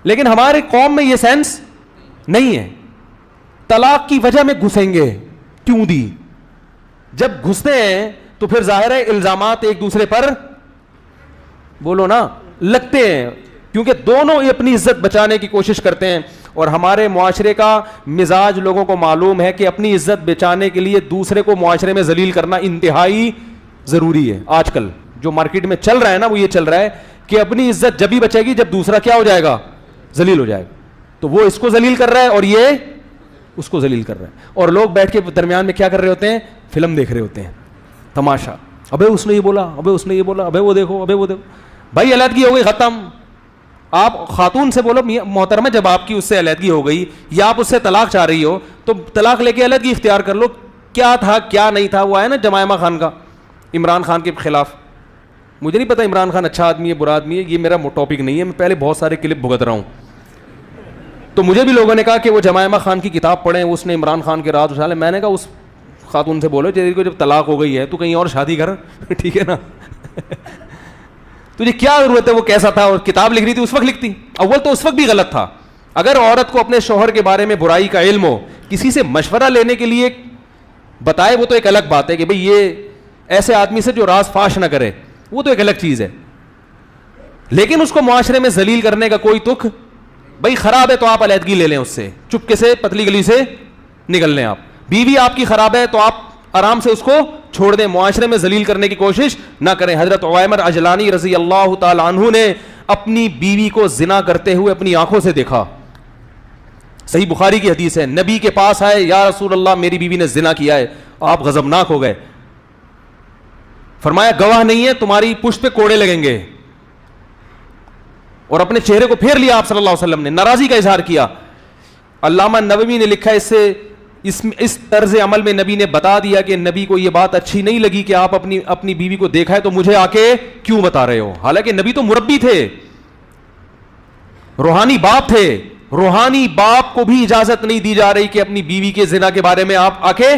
لیکن ہمارے قوم میں یہ سینس نہیں ہے. طلاق کی وجہ میں گھسیں گے, کیوں دی؟ جب گھستے ہیں تو پھر ظاہر ہے الزامات ایک دوسرے پر بولو نا لگتے ہیں, کیونکہ دونوں ہی اپنی عزت بچانے کی کوشش کرتے ہیں. اور ہمارے معاشرے کا مزاج لوگوں کو معلوم ہے کہ اپنی عزت بچانے کے لیے دوسرے کو معاشرے میں ذلیل کرنا انتہائی ضروری ہے. آج کل جو مارکیٹ میں چل رہا ہے نا وہ یہ چل رہا ہے کہ اپنی عزت جب ہی بچے گی جب دوسرا کیا ہو جائے گا, ذلیل ہو جائے گا. تو وہ اس کو ذلیل کر رہا ہے اور یہ اس کو ذلیل کر رہا ہے, اور لوگ بیٹھ کے درمیان میں کیا کر رہے ہوتے ہیں, فلم دیکھ رہے ہوتے ہیں, تماشا. ابے اس نے یہ بولا, ابے اس نے یہ بولا, ابے وہ دیکھو, ابے وہ دیکھو. بھائی علیحدگی ہو گئی, ختم. آپ خاتون سے بولو محترمہ جب آپ کی اس سے علیحدگی ہو گئی یا آپ اس سے طلاق چاہ رہی ہو تو طلاق لے کے علیحدگی اختیار کر لو. کیا تھا کیا نہیں تھا, وہ آیا نا جمائمہ خان کا عمران خان کے خلاف. مجھے نہیں پتا عمران خان اچھا آدمی ہے برا آدمی ہے, یہ میرا ٹاپک نہیں ہے, میں پہلے بہت سارے کلپ بھگت رہا ہوں. تو مجھے بھی لوگوں نے کہا کہ وہ جمائمہ خان کی کتاب پڑھیں, اس نے عمران خان کے راز اٹھا لے. میں نے کہا اس خاتون سے بولو کو جب طلاق ہو گئی ہے تو کہیں اور شادی کر, ٹھیک ہے نا. تجھے کیا ضرورت ہے, وہ کیسا تھا اور کتاب لکھ رہی تھی اس وقت لکھتی. اول تو اس وقت بھی غلط تھا. اگر عورت کو اپنے شوہر کے بارے میں برائی کا علم ہو, کسی سے مشورہ لینے کے لیے بتائے, وہ تو ایک الگ بات ہے کہ بھئی یہ ایسے آدمی سے جو راز فاش نہ کرے, وہ تو ایک الگ چیز ہے. لیکن اس کو معاشرے میں ذلیل کرنے کا کوئی تک, بھئی خراب ہے تو آپ علیحدگی لے لیں اس سے, چپکے سے پتلی گلی سے نکل لیں. آپ بیوی آپ کی خراب ہے تو آپ آرام سے اس کو چھوڑ دیں, معاشرے میں ذلیل کرنے کی کوشش نہ کریں. حضرت عویمر عجلانی رضی اللہ تعالی عنہ نے اپنی بیوی کو زنا کرتے ہوئے اپنی آنکھوں سے دیکھا. صحیح بخاری کی حدیث ہے. نبی کے پاس آئے, یا رسول اللہ میری بیوی نے زنا کیا ہے. آپ غضبناک ہو گئے, فرمایا گواہ نہیں ہے, تمہاری پشت پہ کوڑے لگیں گے. اور اپنے چہرے کو پھیر لیا آپ صلی اللہ علیہ وسلم نے, ناراضی کا اظہار کیا. علامہ نووی نے لکھا اس طرز عمل میں نبی نے بتا دیا کہ نبی کو یہ بات اچھی نہیں لگی کہ آپ اپنی بیوی کو دیکھا ہے تو مجھے آ کے کیوں بتا رہے ہو. حالانکہ نبی تو مربی تھے, روحانی باپ تھے. روحانی باپ کو بھی اجازت نہیں دی جا رہی کہ اپنی بیوی کے زنا کے بارے میں آپ آ کے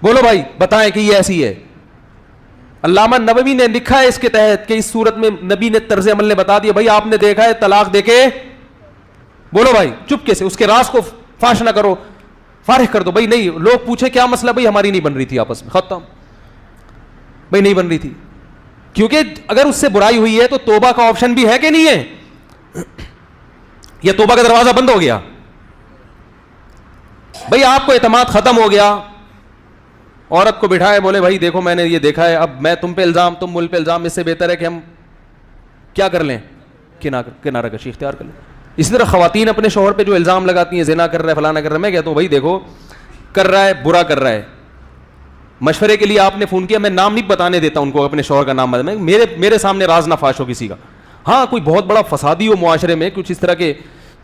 بولو بھائی بتائیں کہ یہ ایسی ہے. علامہ نووی نے لکھا ہے اس کے تحت کہ اس صورت میں نبی نے طرز عمل نے بتا دیا, بھائی آپ نے دیکھا ہے, طلاق دے کے بولو بھائی چپکے سے, اس کے راز کو فاش نہ کرو, فارغ کر دو. بھائی نہیں, لوگ پوچھے کیا مسئلہ, بھائی ہماری نہیں بن رہی تھی آپس میں, ختم. بھائی نہیں بن رہی تھی, کیونکہ اگر اس سے برائی ہوئی ہے تو توبہ کا آپشن بھی ہے کہ نہیں ہے, یا توبہ کا دروازہ بند ہو گیا. بھائی آپ کو اعتماد ختم ہو گیا, عورت کو بٹھائے, بولے بھائی دیکھو میں نے یہ دیکھا ہے, اب میں تم پہ الزام, تم مل پہ الزام, اس سے بہتر ہے کہ ہم کیا کر لیں, کنارہ کشی اختیار کر لیں. اسی طرح خواتین اپنے شوہر پہ جو الزام لگاتی ہیں, زنا کر رہا ہے, فلانا کر رہا ہے, میں کہتا ہوں بھائی دیکھو کر رہا ہے, برا کر رہا ہے, مشورے کے لیے آپ نے فون کیا, میں نام نہیں بتانے دیتا ان کو, اپنے شوہر کا نام بتا, میرے سامنے راز نہ فاش ہو کسی کا. ہاں کوئی بہت بڑا فسادی ہو معاشرے میں, کچھ اس طرح کے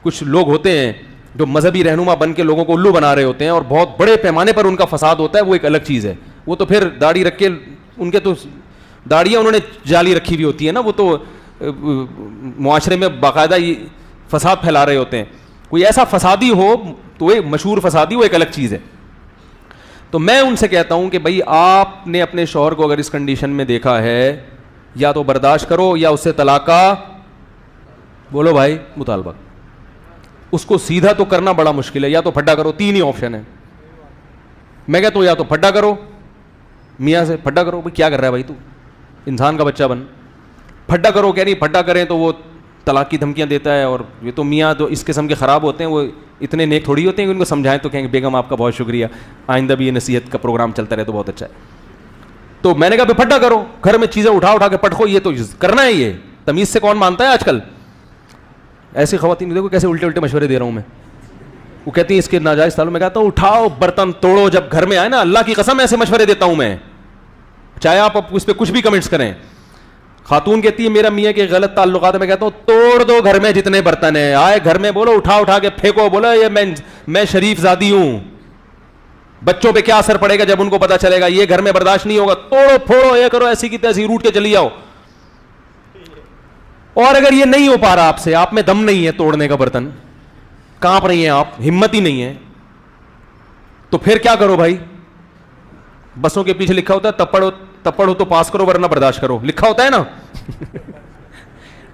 کچھ لوگ ہوتے ہیں جو مذہبی رہنما بن کے لوگوں کو الو بنا رہے ہوتے ہیں اور بہت بڑے پیمانے پر ان کا فساد ہوتا ہے, وہ ایک الگ چیز ہے. وہ تو پھر داڑھی رکھ کے, ان کے تو داڑیاں انہوں نے جالی رکھی ہوئی ہوتی ہے نا, وہ تو معاشرے میں باقاعدہ فساد پھیلا رہے ہوتے ہیں. کوئی ایسا فسادی ہو تو وہ مشہور فسادی, وہ ایک الگ چیز ہے. تو میں ان سے کہتا ہوں کہ بھائی آپ نے اپنے شوہر کو اگر اس کنڈیشن میں دیکھا ہے, یا تو برداشت کرو یا اس سے طلاق کا بولو بھائی مطالبہ. اس کو سیدھا تو کرنا بڑا مشکل ہے, یا تو پھڈا کرو, 3 ہی آپشن ہے. میں کہتا ہوں یا تو پھڈا کرو, میاں سے پھڈا کرو, بھائی کیا کر رہا ہے بھائی تو, انسان کا بچہ بن, پھڈا کرو. کہہ نہیں پھڈا کریں تو وہ طلاق کی دھمکیاں دیتا ہے, اور یہ تو میاں تو اس قسم کے خراب ہوتے ہیں, وہ اتنے نیک تھوڑی ہوتے ہیں کہ ان کو سمجھائیں تو کہیں گے بیگم آپ کا بہت شکریہ, آئندہ بھی یہ نصیحت کا پروگرام چلتا رہے تو بہت اچھا ہے. تو میں نے کہا پھڈا کرو, گھر میں چیزیں اٹھا کے پٹکو, یہ تو کرنا ہے. یہ تمیز سے کون مانتا ہے آج کل. ایسی خواتین دیکھو کیسے الٹے مشورے دے رہا ہوں میں. وہ کہتی ہیں اس کے ناجائز تعلق, میں کہتا ہوں اٹھاؤ برتن توڑو جب گھر میں آئے نا, اللہ کی قسم ایسے مشورے دیتا ہوں میں, چاہے آپ اس پہ کچھ بھی کمنٹس کریں. خاتون کہتی ہے میرا میاں کے غلط تعلقات, میں کہتا ہوں توڑ دو گھر میں جتنے برتن ہیں, آئے گھر میں بولو اٹھا کے پھینکو, بولو یہ میں شریف زادی ہوں. بچوں پہ کیا اثر پڑے گا جب ان کو پتا چلے گا, یہ گھر میں برداشت نہیں ہوگا, توڑو پھوڑو, یہ کرو, ایسی کی تیسی روٹ کے چلی جاؤ. اور اگر یہ نہیں ہو پا رہا آپ سے, آپ میں دم نہیں ہے توڑنے کا برتن, کانپ رہی ہیں آپ, ہمت ہی نہیں ہے, تو پھر کیا کرو بھائی. بسوں کے پیچھے لکھا ہوتا ہے تپڑ ہو تو پاس کرو ورنہ برداشت کرو, لکھا ہوتا ہے نا.